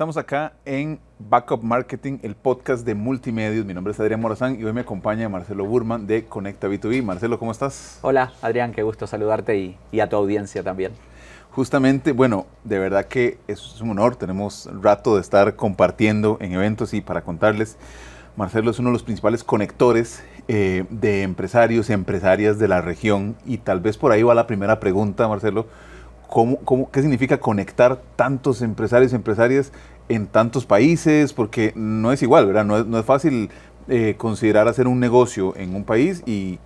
Estamos acá en Backup Marketing, el podcast de Multimedios. Mi nombre es Adrián Morazán y hoy me acompaña Marcelo Burman de Conecta B2B. Marcelo, ¿cómo estás? Hola, Adrián, qué gusto saludarte y a tu audiencia también. Justamente, bueno, de verdad que es un honor. Tenemos rato de estar compartiendo en eventos y para contarles, Marcelo es uno de los principales conectores de empresarios y empresarias de la región. Y tal vez por ahí va la primera pregunta, Marcelo. ¿Qué significa conectar tantos empresarios y empresarias en tantos países? Porque no es igual, ¿verdad? No es fácil considerar hacer un negocio en un país y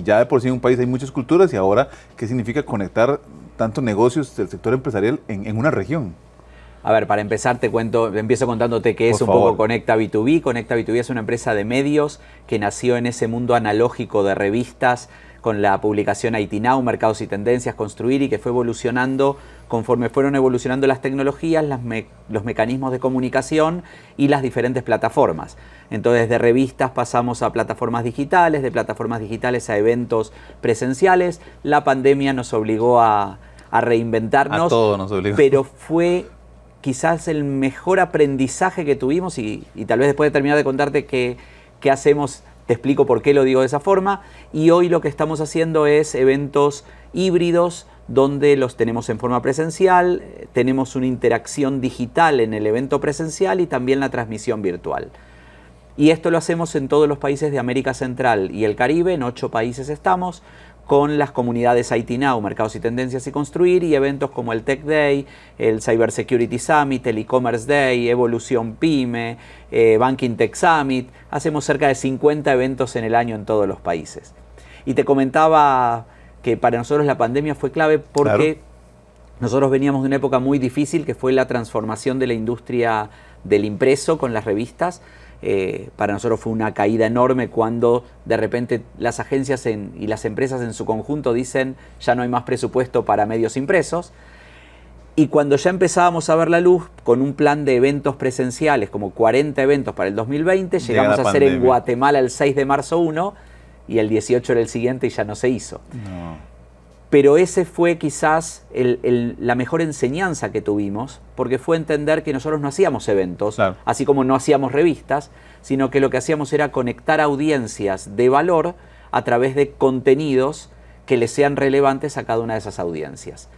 ya de por sí en un país hay muchas culturas y ahora, ¿qué significa conectar tantos negocios del sector empresarial en una región? A ver, para empezar empiezo contándote qué es un poco Conecta B2B. Conecta B2B es una empresa de medios que nació en ese mundo analógico de revistas con la publicación IT Now, Mercados y Tendencias, Construir, y que fue evolucionando conforme fueron evolucionando las tecnologías, los mecanismos de comunicación y las diferentes plataformas. Entonces, de revistas pasamos a plataformas digitales, de plataformas digitales a eventos presenciales. La pandemia nos obligó a reinventarnos, a todo nos obligó. Pero fue quizás el mejor aprendizaje que tuvimos y tal vez después de terminar de contarte qué hacemos, te explico por qué lo digo de esa forma. Y hoy lo que estamos haciendo es eventos híbridos donde los tenemos en forma presencial, tenemos una interacción digital en el evento presencial y también la transmisión virtual. Y esto lo hacemos en todos los países de América Central y el Caribe, en 8 países estamos, con las comunidades IT Now, Mercados y Tendencias y Construir, y eventos como el Tech Day, el Cyber Security Summit, el E-Commerce Day, Evolución Pyme, Banking Tech Summit. Hacemos cerca de 50 eventos en el año en todos los países. Y te comentaba que para nosotros la pandemia fue clave porque nosotros veníamos de una época muy difícil que fue la transformación de la industria del impreso con las revistas. Para nosotros fue una caída enorme cuando de repente las agencias y las empresas en su conjunto dicen ya no hay más presupuesto para medios impresos. Y cuando ya empezábamos a ver la luz con un plan de eventos presenciales, como 40 eventos para el 2020, llegamos a hacer en Guatemala el 6 de marzo 1 y el 18 era el siguiente y ya no se hizo. No. Pero ese fue quizás la mejor enseñanza que tuvimos, porque fue entender que nosotros no hacíamos eventos, claro, así como no hacíamos revistas, sino que lo que hacíamos era conectar audiencias de valor a través de contenidos que les sean relevantes a cada una de esas audiencias.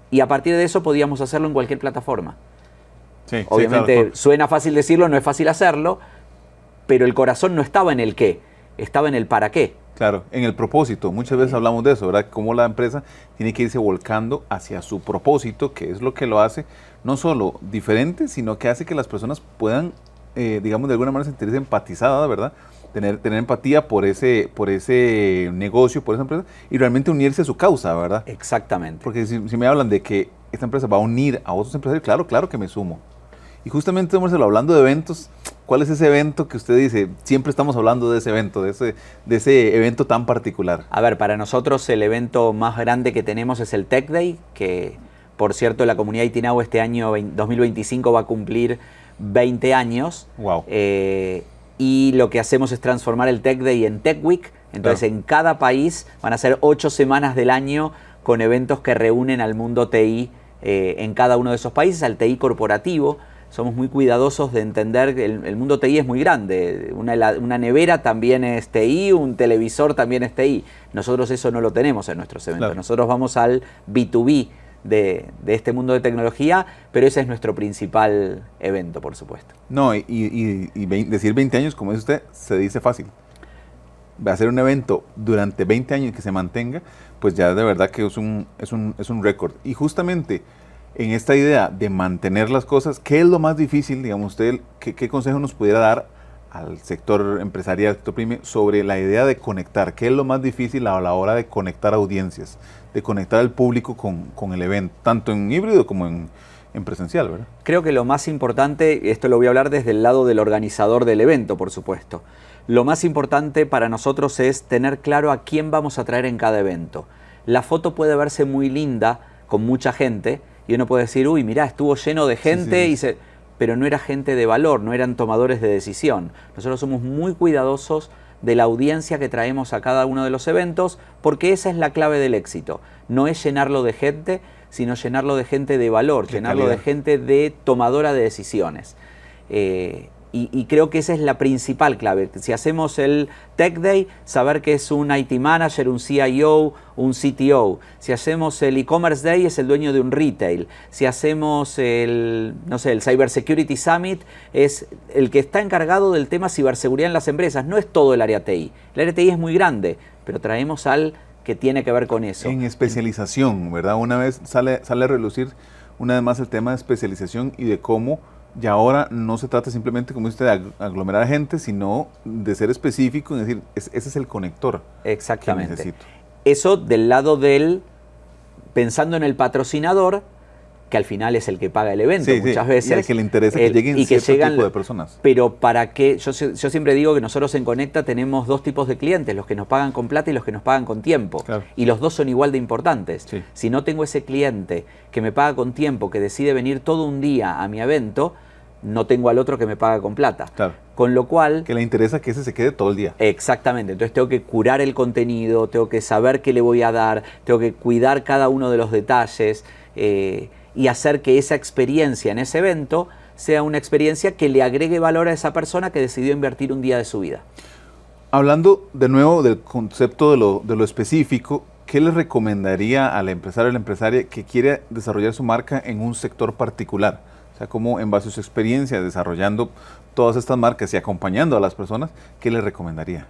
Y a partir de eso podíamos hacerlo en cualquier plataforma. Sí, obviamente, sí, claro. Suena fácil decirlo, no es fácil hacerlo, pero el corazón no estaba en el qué, estaba en el para qué. Claro, en el propósito. Muchas veces hablamos de eso, ¿verdad? Cómo la empresa tiene que irse volcando hacia su propósito, que es lo que lo hace no solo diferente, sino que hace que las personas puedan, digamos, de alguna manera sentirse empatizadas, ¿verdad? Tener empatía por ese negocio, por esa empresa, y realmente unirse a su causa, ¿verdad? Exactamente. Porque si me hablan de que esta empresa va a unir a otros empresarios, claro que me sumo. Y justamente, Marcelo, hablando de eventos, ¿cuál es ese evento que usted dice? Siempre estamos hablando de ese evento, de ese evento tan particular. A ver, para nosotros el evento más grande que tenemos es el Tech Day, que por cierto la comunidad IT Now este año 2025 va a cumplir 20 años. Wow. Y lo que hacemos es transformar el Tech Day en Tech Week. Entonces, claro, en cada país van a ser 8 semanas del año con eventos que reúnen al mundo TI en cada uno de esos países, al TI corporativo. Somos muy cuidadosos de entender que el mundo TI es muy grande. Una nevera también es TI, un televisor también es TI. Nosotros eso no lo tenemos en nuestros eventos. Claro. Nosotros vamos al B2B de este mundo de tecnología, pero ese es nuestro principal evento, por supuesto. No, y decir 20 años, como dice usted, se dice fácil. Va a ser un evento durante 20 años que se mantenga, pues ya de verdad que es un récord. Y justamente en esta idea de mantener las cosas, ¿qué es lo más difícil, digamos usted, qué consejo nos pudiera dar al sector empresarial, sector pyme, sobre la idea de conectar? ¿Qué es lo más difícil a la hora de conectar audiencias, de conectar al público con el evento, tanto en híbrido como en presencial, ¿verdad? Creo que lo más importante, esto lo voy a hablar desde el lado del organizador del evento, por supuesto. Lo más importante para nosotros es tener claro a quién vamos a traer en cada evento. La foto puede verse muy linda, con mucha gente, y uno puede decir, uy, mirá, estuvo lleno de gente, sí. Pero no era gente de valor, no eran tomadores de decisión. Nosotros somos muy cuidadosos de la audiencia que traemos a cada uno de los eventos, porque esa es la clave del éxito. No es llenarlo de gente, sino llenarlo de gente de valor, llenarlo calidad. de gente de tomadora de decisiones. Y creo que esa es la principal clave. Si hacemos el Tech Day, saber que es un IT Manager, un CIO, un CTO. Si hacemos el E-Commerce Day, es el dueño de un retail. Si hacemos el Cyber Security Summit, es el que está encargado del tema ciberseguridad en las empresas. No es todo el área TI. El área TI es muy grande, pero traemos al que tiene que ver con eso. En especialización, ¿verdad? Una vez sale a relucir una vez más el tema de especialización y de cómo ya ahora no se trata simplemente, como dice usted, de aglomerar gente, sino de ser específico y decir, ese es el conector. Exactamente. Que necesito. Eso del lado del, pensando en el patrocinador, que al final es el que paga el evento muchas veces. Y al que le interesa que lleguen cierto tipo de personas. Pero para qué, yo siempre digo que nosotros en Conecta tenemos dos tipos de clientes, los que nos pagan con plata y los que nos pagan con tiempo. Claro. Y los dos son igual de importantes. Sí. Si no tengo ese cliente que me paga con tiempo, que decide venir todo un día a mi evento, no tengo al otro que me paga con plata. Claro. Con lo cual... Que le interesa que ese se quede todo el día. Exactamente. Entonces tengo que curar el contenido, tengo que saber qué le voy a dar, tengo que cuidar cada uno de los detalles y hacer que esa experiencia en ese evento sea una experiencia que le agregue valor a esa persona que decidió invertir un día de su vida. Hablando de nuevo del concepto de lo específico, ¿qué le recomendaría al empresario o la empresaria que quiere desarrollar su marca en un sector particular? O sea, como en base a su experiencia desarrollando todas estas marcas y acompañando a las personas, ¿qué le recomendaría?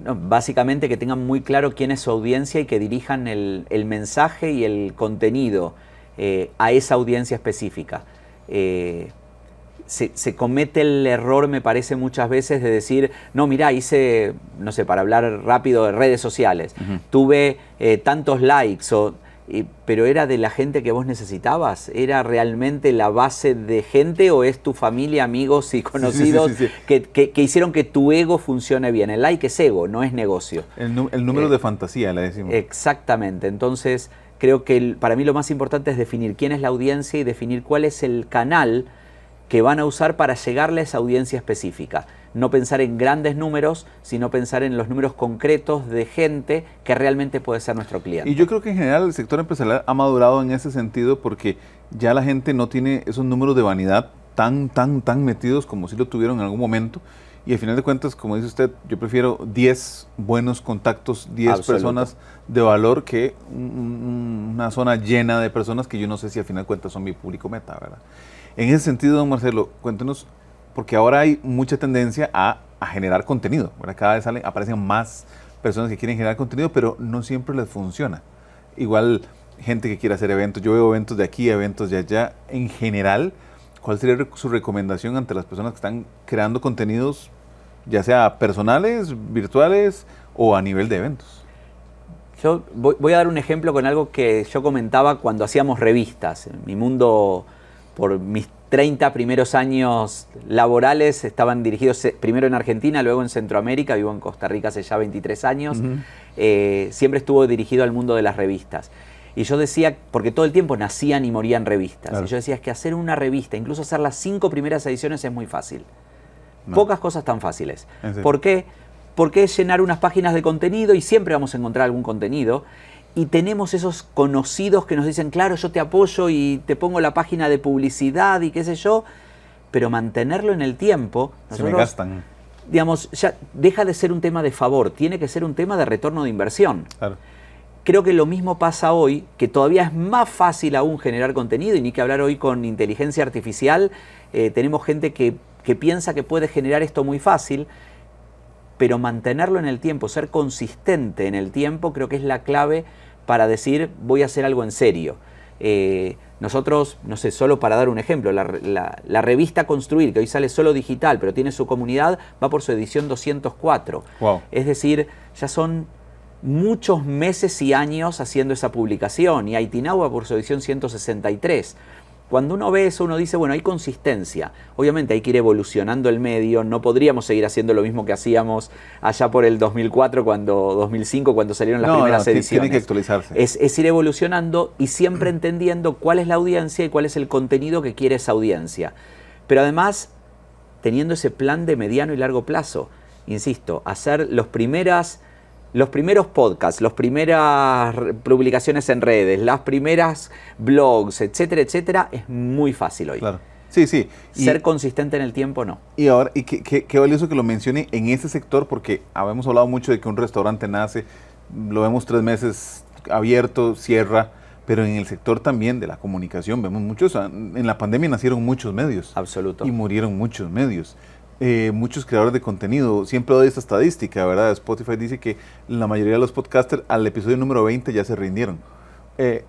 No, básicamente que tengan muy claro quién es su audiencia y que dirijan el mensaje y el contenido a esa audiencia específica. Se comete el error, me parece muchas veces, de decir, no, mirá, hice, no sé, para hablar rápido de redes sociales, tuve tantos likes, pero ¿era de la gente que vos necesitabas? ¿Era realmente la base de gente o es tu familia, amigos y conocidos sí. Que hicieron que tu ego funcione bien? El like es ego, no es negocio. El número de fantasía, le decimos. Exactamente. Entonces, creo que para mí lo más importante es definir quién es la audiencia y definir cuál es el canal que van a usar para llegarle a esa audiencia específica. No pensar en grandes números, sino pensar en los números concretos de gente que realmente puede ser nuestro cliente. Y yo creo que en general el sector empresarial ha madurado en ese sentido porque ya la gente no tiene esos números de vanidad tan metidos como si lo tuvieron en algún momento. Y al final de cuentas, como dice usted, yo prefiero 10 buenos contactos, 10 personas de valor que una zona llena de personas que yo no sé si al final de cuentas son mi público meta, ¿verdad? En ese sentido, don Marcelo, cuéntenos, porque ahora hay mucha tendencia a generar contenido, ¿verdad? Cada vez aparecen más personas que quieren generar contenido, pero no siempre les funciona. Igual gente que quiere hacer eventos, yo veo eventos de aquí, eventos de allá. En general, ¿cuál sería su recomendación ante las personas que están creando contenidos, ya sea personales, virtuales o a nivel de eventos? Yo voy a dar un ejemplo con algo que yo comentaba cuando hacíamos revistas. En mi mundo, por mis 30 primeros años laborales, estaban dirigidos primero en Argentina, luego en Centroamérica, vivo en Costa Rica hace ya 23 años. Siempre estuvo dirigido al mundo de las revistas. Y yo decía, porque todo el tiempo nacían y morían revistas, claro. Y yo decía, es que hacer una revista, incluso hacer las 5 primeras ediciones es muy fácil. No. Pocas cosas tan fáciles. ¿Por qué? Porque es llenar unas páginas de contenido y siempre vamos a encontrar algún contenido. Y tenemos esos conocidos que nos dicen, claro, yo te apoyo y te pongo la página de publicidad y qué sé yo, pero mantenerlo en el tiempo, nosotros, se me gastan. Digamos, ya deja de ser un tema de favor, tiene que ser un tema de retorno de inversión. Claro. Creo que lo mismo pasa hoy, que todavía es más fácil aún generar contenido, y ni que hablar hoy con inteligencia artificial, tenemos gente que piensa que puede generar esto muy fácil, pero mantenerlo en el tiempo, ser consistente en el tiempo, creo que es la clave para decir, voy a hacer algo en serio. Nosotros, no sé, solo para dar un ejemplo, la revista Construir, que hoy sale solo digital, pero tiene su comunidad, va por su edición 204. Wow. Es decir, ya son muchos meses y años haciendo esa publicación, y IT Now va por su edición 163. Cuando uno ve eso, uno dice, bueno, hay consistencia. Obviamente hay que ir evolucionando el medio, no podríamos seguir haciendo lo mismo que hacíamos allá por el 2004, 2005, cuando salieron las primeras ediciones. Tiene que actualizarse. Es ir evolucionando y siempre entendiendo cuál es la audiencia y cuál es el contenido que quiere esa audiencia. Pero además, teniendo ese plan de mediano y largo plazo. Insisto, hacer los primeras los primeros podcasts, las primeras publicaciones en redes, las primeras blogs, etcétera, etcétera, es muy fácil hoy. Claro. Sí. Ser consistente en el tiempo, no. Y ahora, qué valioso que lo mencione en ese sector, porque habíamos hablado mucho de que un restaurante nace, lo vemos 3 meses abierto, cierra, pero en el sector también de la comunicación vemos muchos, en la pandemia nacieron muchos medios. Absoluto. Y murieron muchos medios. Muchos creadores de contenido, siempre doy esta estadística, ¿verdad? Spotify dice que la mayoría de los podcasters al episodio número 20 ya se rindieron.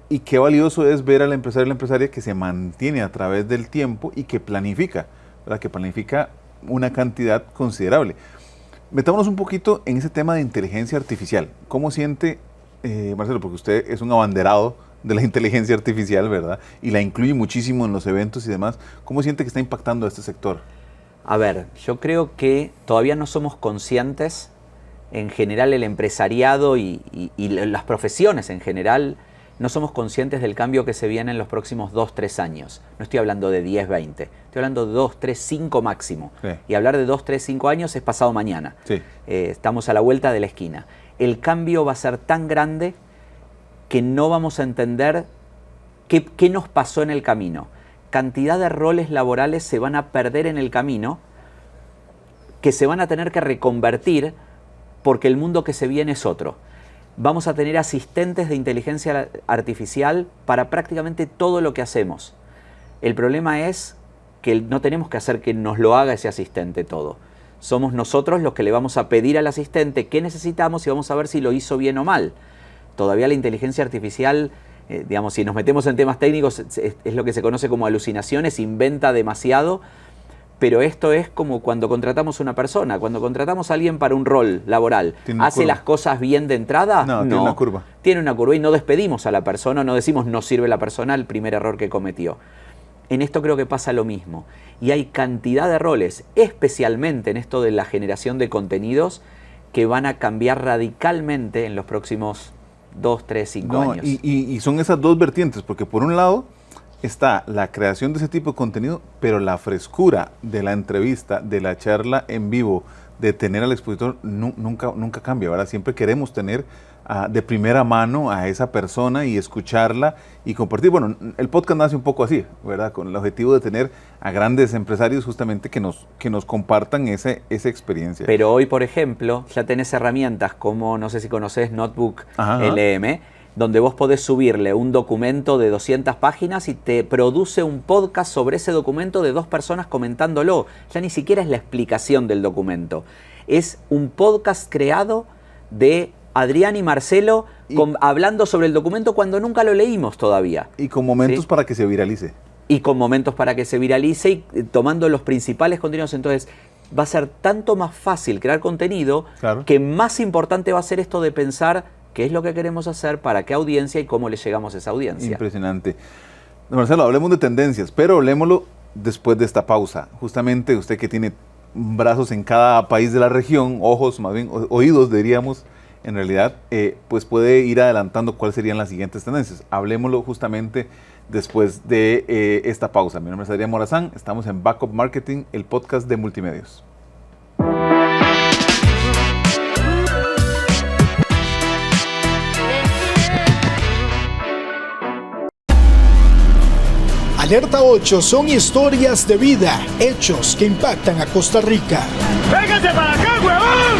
Y qué valioso es ver al empresario y la empresaria que se mantiene a través del tiempo y que planifica, ¿verdad? Que planifica una cantidad considerable. Metámonos un poquito en ese tema de inteligencia artificial. ¿Cómo siente, Marcelo, porque usted es un abanderado de la inteligencia artificial, ¿verdad? Y la incluye muchísimo en los eventos y demás. ¿Cómo siente que está impactando a este sector? A ver, yo creo que todavía no somos conscientes, en general el empresariado y las profesiones en general, no somos conscientes del cambio que se viene en los próximos 2-3 años. No estoy hablando de 10, 20, estoy hablando de 2, 3, 5 máximo. Sí. Y hablar de 2, 3, 5 años es pasado mañana. Sí. Estamos a la vuelta de la esquina. El cambio va a ser tan grande que no vamos a entender qué nos pasó en el camino. Cantidad de roles laborales se van a perder en el camino, que se van a tener que reconvertir porque el mundo que se viene es otro. Vamos a tener asistentes de inteligencia artificial para prácticamente todo lo que hacemos. El problema es que no tenemos que hacer que nos lo haga ese asistente todo. Somos nosotros los que le vamos a pedir al asistente qué necesitamos y vamos a ver si lo hizo bien o mal. Todavía la inteligencia artificial, digamos, si nos metemos en temas técnicos, es lo que se conoce como alucinaciones, inventa demasiado, pero esto es como cuando contratamos a una persona, cuando contratamos a alguien para un rol laboral, ¿hace las cosas bien de entrada? No, tiene una curva. Tiene una curva y no despedimos a la persona, no decimos no sirve la persona, el primer error que cometió. En esto creo que pasa lo mismo. Y hay cantidad de roles, especialmente en esto de la generación de contenidos, que van a cambiar radicalmente en los próximos 2, 3, 5 años. Y son esas dos vertientes, porque por un lado está la creación de ese tipo de contenido, pero la frescura de la entrevista, de la charla en vivo, de tener al expositor, nunca cambia, ¿verdad? Siempre queremos tener de primera mano a esa persona y escucharla y compartir. Bueno, el podcast nace un poco así, ¿verdad? Con el objetivo de tener a grandes empresarios justamente que nos compartan esa experiencia. Pero hoy, por ejemplo, ya tenés herramientas como, no sé si conocés, Notebook LM, donde vos podés subirle un documento de 200 páginas y te produce un podcast sobre ese documento de 2 personas comentándolo. Ya ni siquiera es la explicación del documento. Es un podcast creado de Adrián y Marcelo hablando sobre el documento cuando nunca lo leímos todavía. Y con momentos para que se viralice. Y con momentos para que se viralice y tomando los principales contenidos. Entonces va a ser tanto más fácil crear contenido, claro, que más importante va a ser esto de pensar qué es lo que queremos hacer, para qué audiencia y cómo le llegamos a esa audiencia. Impresionante. Marcelo, hablemos de tendencias, pero hablemoslo después de esta pausa. Justamente usted que tiene brazos en cada país de la región, ojos, más bien oídos diríamos, en realidad, pues puede ir adelantando cuáles serían las siguientes tendencias. Hablemoslo justamente después de esta pausa. Mi nombre es Adrián Morazán, estamos en Backup Marketing, el podcast de Multimedios. Alerta 8 son historias de vida, hechos que impactan a Costa Rica. ¡Véngase para acá, huevón!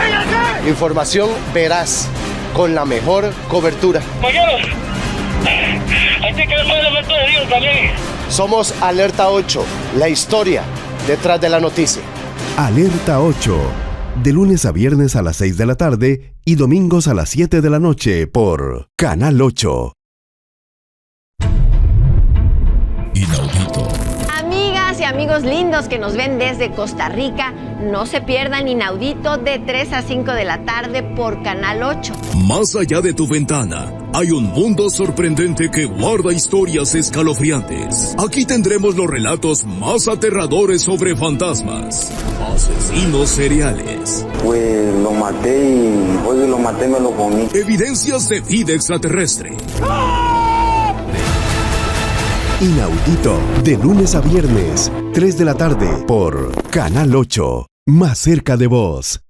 ¡Véngase! Información veraz, con la mejor cobertura. Compañeros, hay que ver el elemento de Dios también. Somos Alerta 8, la historia detrás de la noticia. Alerta 8, de lunes a viernes a las 6 de la tarde y domingos a las 7 de la noche por Canal 8. Inaudito. Amigas y amigos lindos que nos ven desde Costa Rica, no se pierdan Inaudito de 3 a 5 de la tarde por Canal 8. Más allá de tu ventana, hay un mundo sorprendente que guarda historias escalofriantes. Aquí tendremos los relatos más aterradores sobre fantasmas, asesinos seriales. Pues lo maté y hoy lo maté me lo comí. Evidencias de vida extraterrestre. Inaudito, de lunes a viernes, 3 de la tarde, por Canal 8, más cerca de vos.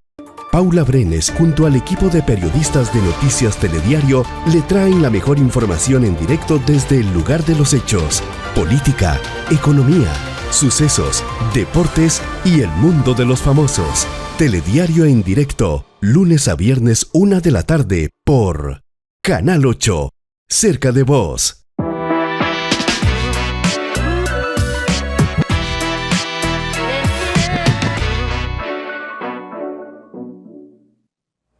Paula Brenes junto al equipo de periodistas de Noticias Telediario le traen la mejor información en directo desde el lugar de los hechos, política, economía, sucesos, deportes y el mundo de los famosos. Telediario en directo, lunes a viernes 1 de la tarde por Canal 8, cerca de vos.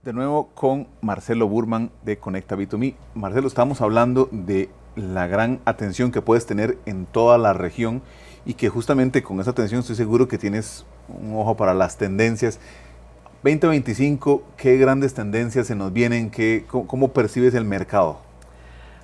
De nuevo con Marcelo Burman de Conecta B2Me. Marcelo, estamos hablando de la gran atención que puedes tener en toda la región y que justamente con esa atención estoy seguro que tienes un ojo para las tendencias. 2025, ¿qué grandes tendencias se nos vienen? ¿Cómo percibes el mercado?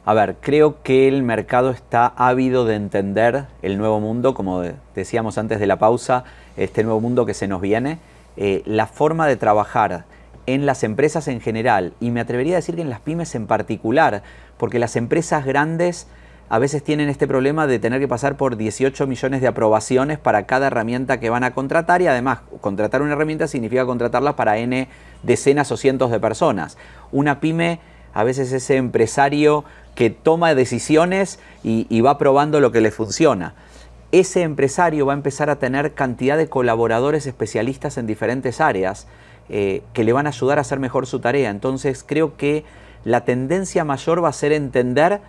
A ver, creo que el mercado está ávido de entender el nuevo mundo, como decíamos antes de la pausa, este nuevo mundo que se nos viene, la forma de trabajar en las empresas en general, y me atrevería a decir que en las pymes en particular, porque las empresas grandes a veces tienen este problema de tener que pasar por 18 millones de aprobaciones para cada herramienta que van a contratar, y además contratar una herramienta significa contratarla para N decenas o cientos de personas. Una pyme a veces es ese empresario que toma decisiones y va probando lo que le funciona. Ese empresario va a empezar a tener cantidad de colaboradores especialistas en diferentes áreas que le van a ayudar a hacer mejor su tarea. Entonces creo que la tendencia mayor va a ser entender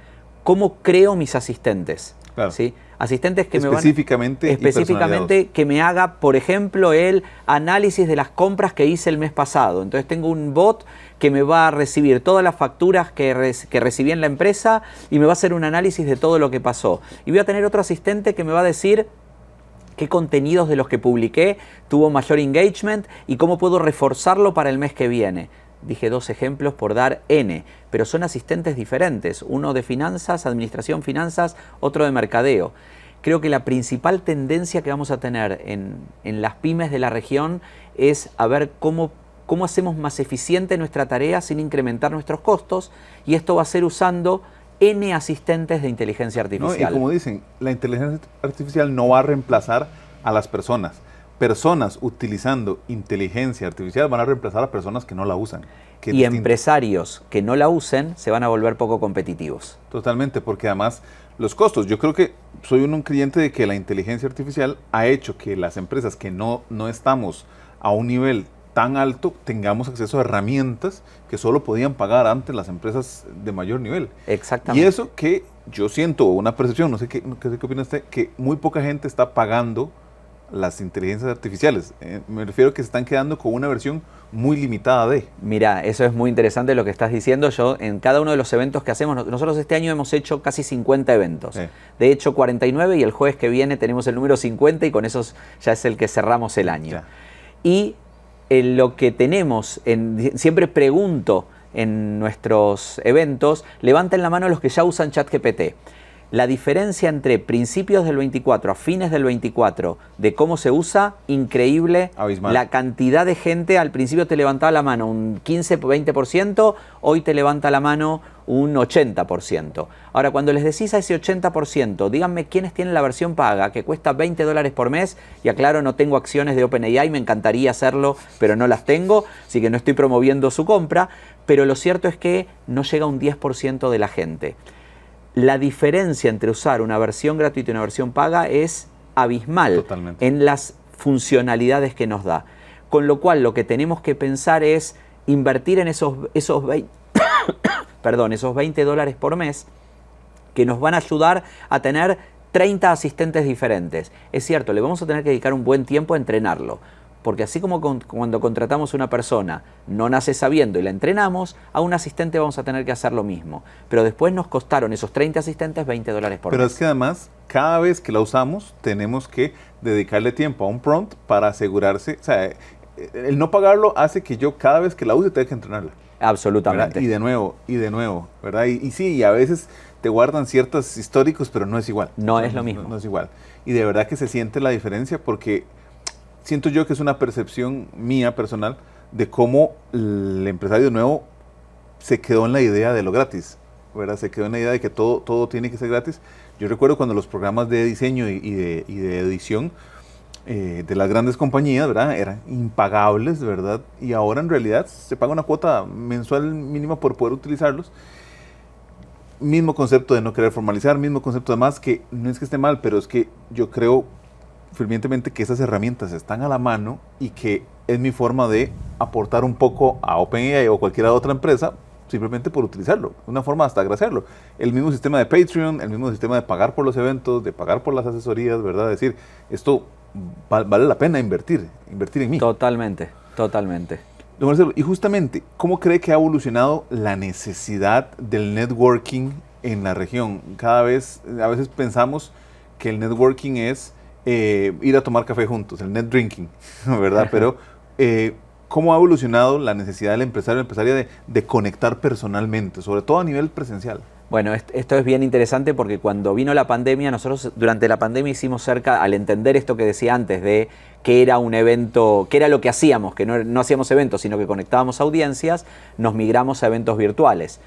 cómo creo mis asistentes. Claro. ¿Sí? Asistentes que específicamente que me haga, por ejemplo, el análisis de las compras que hice el mes pasado. Entonces tengo un bot que me va a recibir todas las facturas que recibí en la empresa y me va a hacer un análisis de todo lo que pasó. Y voy a tener otro asistente que me va a decir qué contenidos de los que publiqué tuvo mayor engagement y cómo puedo reforzarlo para el mes que viene. Dije 2 ejemplos por dar N, pero son asistentes diferentes, uno de finanzas, administración, finanzas, otro de mercadeo. Creo que la principal tendencia que vamos a tener en las pymes de la región es a ver cómo hacemos más eficiente nuestra tarea sin incrementar nuestros costos, y esto va a ser usando N asistentes de inteligencia artificial. No, y como dicen, la inteligencia artificial no va a reemplazar a las personas. Personas utilizando inteligencia artificial van a reemplazar a personas que no la usan. Y empresarios que no la usen se van a volver poco competitivos. Totalmente, porque además los costos, yo creo que soy un creyente de que la inteligencia artificial ha hecho que las empresas que no estamos a un nivel tan alto tengamos acceso a herramientas que solo podían pagar antes las empresas de mayor nivel. Exactamente. Y eso que yo siento, una percepción, no sé qué opina usted, que muy poca gente está pagando las inteligencias artificiales. Me refiero a que se están quedando con una versión muy limitada de. Mira, eso es muy interesante lo que estás diciendo. Yo en cada uno de los eventos que hacemos, nosotros este año hemos hecho casi 50 eventos. Sí. De hecho 49, y el jueves que viene tenemos el número 50 y con eso ya es el que cerramos el año. Ya. Y lo que tenemos, siempre pregunto en nuestros eventos, levanten la mano los que ya usan ChatGPT. La diferencia entre principios del 24 a fines del 24 de cómo se usa, increíble. Abismal. La cantidad de gente, al principio te levantaba la mano un 15-20%, hoy te levanta la mano un 80%. Ahora, cuando les decís a ese 80%, díganme quiénes tienen la versión paga, que cuesta $20 por mes, y aclaro, no tengo acciones de OpenAI, me encantaría hacerlo, pero no las tengo, así que no estoy promoviendo su compra, pero lo cierto es que no llega a un 10% de la gente. La diferencia entre usar una versión gratuita y una versión paga es abismal. Totalmente. En las funcionalidades que nos da. Con lo cual, lo que tenemos que pensar es invertir en esos $20 por mes que nos van a ayudar a tener 30 asistentes diferentes. Es cierto, le vamos a tener que dedicar un buen tiempo a entrenarlo. Porque así como cuando contratamos a una persona, no nace sabiendo y la entrenamos, a un asistente vamos a tener que hacer lo mismo. Pero después nos costaron esos 30 asistentes $20 por mes. Pero es que además, cada vez que la usamos, tenemos que dedicarle tiempo a un prompt para asegurarse. O sea, el no pagarlo hace que yo cada vez que la use tenga que entrenarla. Absolutamente. ¿Verdad? Y de nuevo, ¿verdad? Y sí, y a veces te guardan ciertos históricos, pero no es igual. No es lo mismo. No es igual. Y de verdad que se siente la diferencia porque siento yo que es una percepción mía personal de cómo el empresario nuevo se quedó en la idea de lo gratis, ¿verdad? Se quedó en la idea de que todo tiene que ser gratis. Yo recuerdo cuando los programas de diseño y de edición de las grandes compañías, ¿verdad? Eran impagables, ¿verdad? Y ahora en realidad se paga una cuota mensual mínima por poder utilizarlos. Mismo concepto de no querer formalizar, mismo concepto además que no es que esté mal, pero es que yo creo fervientemente que esas herramientas están a la mano y que es mi forma de aportar un poco a OpenAI o cualquier otra empresa simplemente por utilizarlo, una forma hasta agraciarlo. El mismo sistema de Patreon, el mismo sistema de pagar por los eventos, de pagar por las asesorías, ¿verdad? Es decir, esto vale la pena invertir en mí. Totalmente, totalmente. Don Marcelo, y justamente, ¿cómo cree que ha evolucionado la necesidad del networking en la región? A veces pensamos que el networking es ir a tomar café juntos, el net drinking, ¿verdad? Pero, ¿cómo ha evolucionado la necesidad del empresario o empresaria de conectar personalmente, sobre todo a nivel presencial? Bueno, esto es bien interesante porque cuando vino la pandemia, nosotros durante la pandemia hicimos al entender esto que decía antes, de que era un evento, que era lo que hacíamos, que no hacíamos eventos, sino que conectábamos audiencias, nos migramos a eventos virtuales.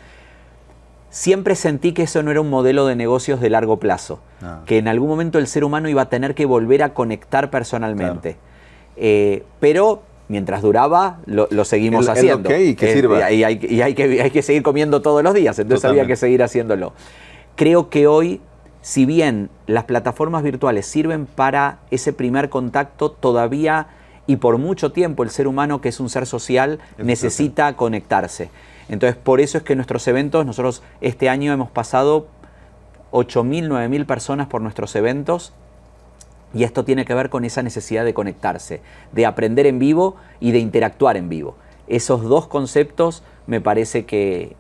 Siempre sentí que eso no era un modelo de negocios de largo plazo, que en algún momento el ser humano iba a tener que volver a conectar personalmente. Claro. Pero mientras duraba, lo seguimos haciendo. Okay, que sirva. Y hay que seguir comiendo todos los días, entonces había que seguir haciéndolo. Creo que hoy, si bien las plataformas virtuales sirven para ese primer contacto, todavía y por mucho tiempo el ser humano, que es un ser social, necesita conectarse. Entonces, por eso es que nuestros eventos, nosotros este año hemos pasado 8.000, 9.000 personas por nuestros eventos. Y esto tiene que ver con esa necesidad de conectarse, de aprender en vivo y de interactuar en vivo. Esos dos conceptos me parece que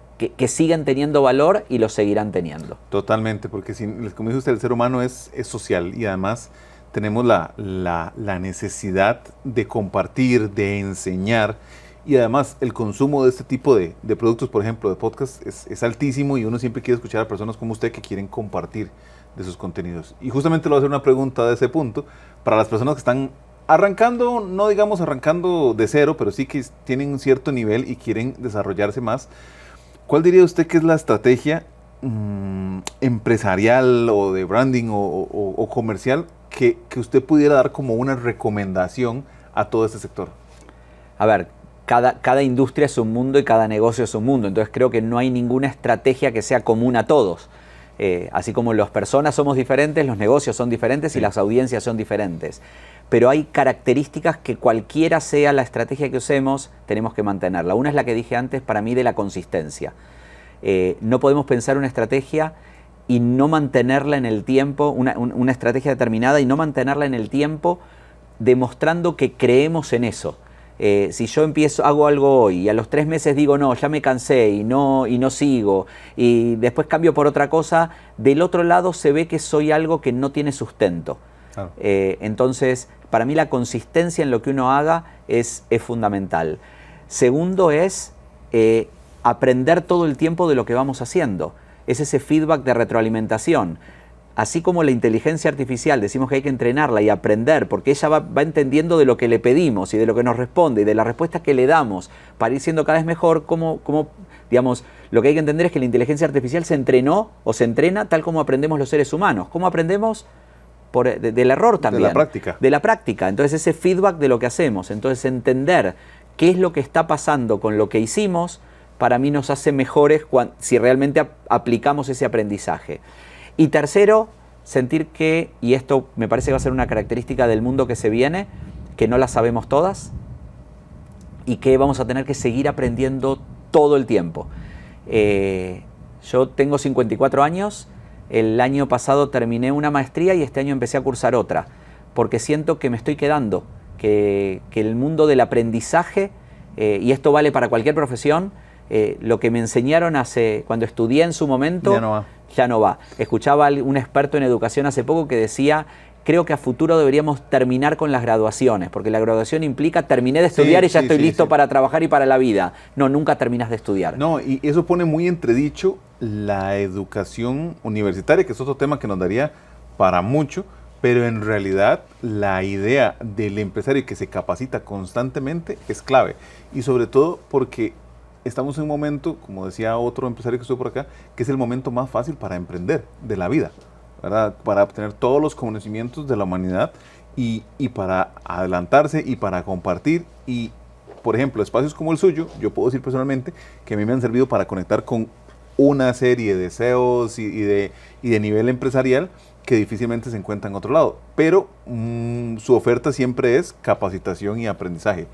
siguen teniendo valor y los seguirán teniendo. Totalmente, porque como dice usted, el ser humano es social y además tenemos la necesidad de compartir, de enseñar, y además el consumo de este tipo de productos, por ejemplo, de podcast, es altísimo y uno siempre quiere escuchar a personas como usted que quieren compartir de sus contenidos. Y justamente le voy a hacer una pregunta de ese punto para las personas que están arrancando, no digamos arrancando de cero, pero sí que tienen un cierto nivel y quieren desarrollarse más. ¿Cuál diría usted que es la estrategia empresarial o de branding o comercial que usted pudiera dar como una recomendación a todo este sector? A ver, cada industria es un mundo y cada negocio es un mundo, entonces creo que no hay ninguna estrategia que sea común a todos. Así como las personas somos diferentes, los negocios son diferentes y las audiencias son diferentes. Pero hay características que cualquiera sea la estrategia que usemos, tenemos que mantenerla. Una es la que dije antes, para mí, de la consistencia. No podemos pensar una estrategia y no mantenerla en el tiempo, una estrategia determinada y no mantenerla en el tiempo, demostrando que creemos en eso. Si yo hago algo hoy y a los 3 meses digo no, ya me cansé y no sigo y después cambio por otra cosa, del otro lado se ve que soy algo que no tiene sustento. Claro. Entonces, para mí la consistencia en lo que uno haga es fundamental. Segundo es aprender todo el tiempo de lo que vamos haciendo. Es ese feedback de retroalimentación. Así como la inteligencia artificial, decimos que hay que entrenarla y aprender, porque ella va entendiendo de lo que le pedimos y de lo que nos responde y de las respuestas que le damos para ir siendo cada vez mejor, digamos, lo que hay que entender es que la inteligencia artificial se entrenó o se entrena tal como aprendemos los seres humanos. ¿Cómo aprendemos? Del error también. De la práctica. De la práctica. Entonces ese feedback de lo que hacemos. Entonces entender qué es lo que está pasando con lo que hicimos, para mí nos hace mejores si realmente aplicamos ese aprendizaje. Y tercero, sentir que, y esto me parece que va a ser una característica del mundo que se viene, que no la sabemos todas y que vamos a tener que seguir aprendiendo todo el tiempo. Yo tengo 54 años, el año pasado terminé una maestría y este año empecé a cursar otra, porque siento que me estoy quedando, que el mundo del aprendizaje, y esto vale para cualquier profesión, lo que me enseñaron cuando estudié en su momento, ya no va. Escuchaba a un experto en educación hace poco que decía, creo que a futuro deberíamos terminar con las graduaciones, porque la graduación implica terminé de estudiar y ya estoy listo para trabajar y para la vida. No, nunca terminas de estudiar. No, y eso pone muy entredicho la educación universitaria, que es otro tema que nos daría para mucho, pero en realidad la idea del empresario que se capacita constantemente es clave, y sobre todo porque estamos en un momento, como decía otro empresario que estuvo por acá, que es el momento más fácil para emprender de la vida, ¿verdad? Para obtener todos los conocimientos de la humanidad y para adelantarse y para compartir. Y, por ejemplo, espacios como el suyo, yo puedo decir personalmente que a mí me han servido para conectar con una serie de CEOs y de nivel empresarial que difícilmente se encuentra en otro lado. Pero su oferta siempre es capacitación y aprendizaje.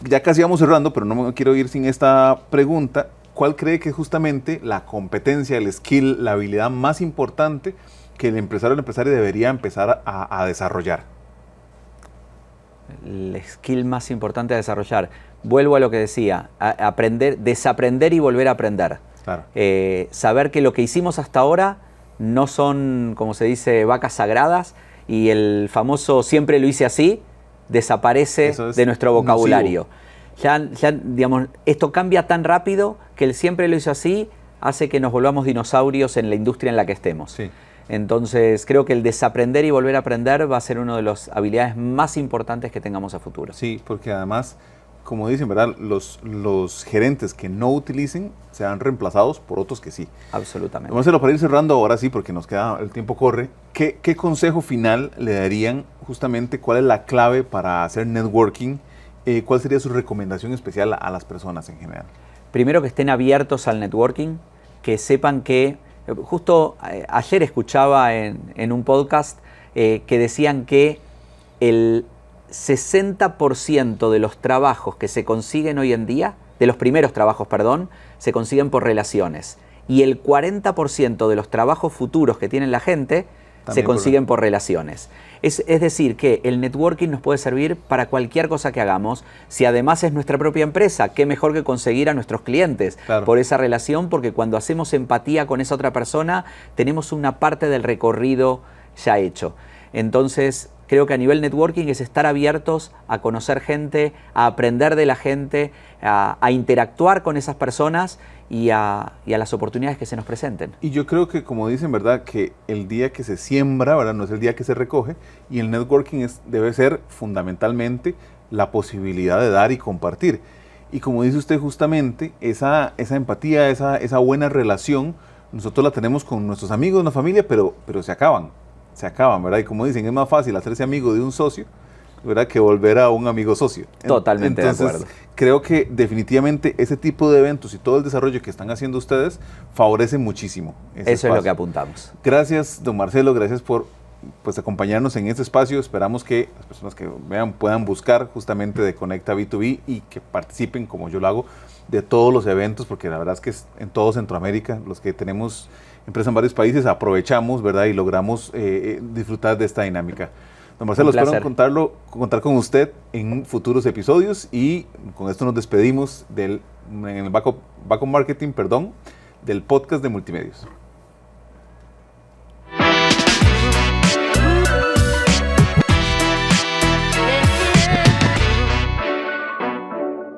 Ya casi vamos cerrando, pero no me quiero ir sin esta pregunta. ¿Cuál cree que es justamente la competencia, el skill, la habilidad más importante que el empresario o la empresaria debería empezar a desarrollar? El skill más importante a desarrollar. Vuelvo a lo que decía, aprender, desaprender y volver a aprender. Claro. Saber que lo que hicimos hasta ahora no son, como se dice, vacas sagradas, y el famoso siempre lo hice así desaparece de nuestro vocabulario. Ya, digamos, esto cambia tan rápido que el siempre lo hizo así hace que nos volvamos dinosaurios en la industria en la que estemos. Sí. Entonces, creo que el desaprender y volver a aprender va a ser una de las habilidades más importantes que tengamos a futuro. Sí, porque además, como dicen, ¿verdad? Los gerentes que no utilicen serán reemplazados por otros que sí. Absolutamente. Vamos a hacerlo para ir cerrando ahora sí, porque nos queda, el tiempo corre. ¿Qué consejo final le darían justamente? ¿Cuál es la clave para hacer networking? ¿Cuál sería su recomendación especial a las personas en general? Primero, que estén abiertos al networking, que sepan que, justo ayer escuchaba en un podcast que decían que el 60% de los trabajos que se consiguen hoy en día, de los primeros trabajos, perdón, se consiguen por relaciones. Y el 40% de los trabajos futuros que tiene la gente también se consiguen por relaciones. Es decir, que el networking nos puede servir para cualquier cosa que hagamos. Si además es nuestra propia empresa, qué mejor que conseguir a nuestros clientes por esa relación, porque cuando hacemos empatía con esa otra persona, tenemos una parte del recorrido ya hecho. Entonces, creo que a nivel networking es estar abiertos a conocer gente, a aprender de la gente, a interactuar con esas personas y a las oportunidades que se nos presenten. Y yo creo que, como dicen, ¿verdad?, que el día que se siembra, ¿verdad?, no es el día que se recoge, y el networking debe ser fundamentalmente la posibilidad de dar y compartir. Y como dice usted, justamente, esa empatía, esa buena relación, nosotros la tenemos con nuestros amigos, una familia, pero se acaban, ¿verdad? Y como dicen, es más fácil hacerse amigo de un socio, ¿verdad?, que volver a un amigo socio. Totalmente. Entonces, de acuerdo. Creo que definitivamente ese tipo de eventos y todo el desarrollo que están haciendo ustedes favorecen muchísimo ese espacio. Es lo que apuntamos. Gracias, don Marcelo, gracias por acompañarnos en este espacio. Esperamos que las personas que vean puedan buscar justamente de Conecta B2B y que participen, como yo lo hago, de todos los eventos, porque la verdad es que en todo Centroamérica, los que tenemos empresas en varios países, aprovechamos, ¿verdad?, y logramos disfrutar de esta dinámica. Don Marcelo, espero contar con usted en futuros episodios, y con esto nos despedimos en el Back Up Marketing, del podcast de Multimedios.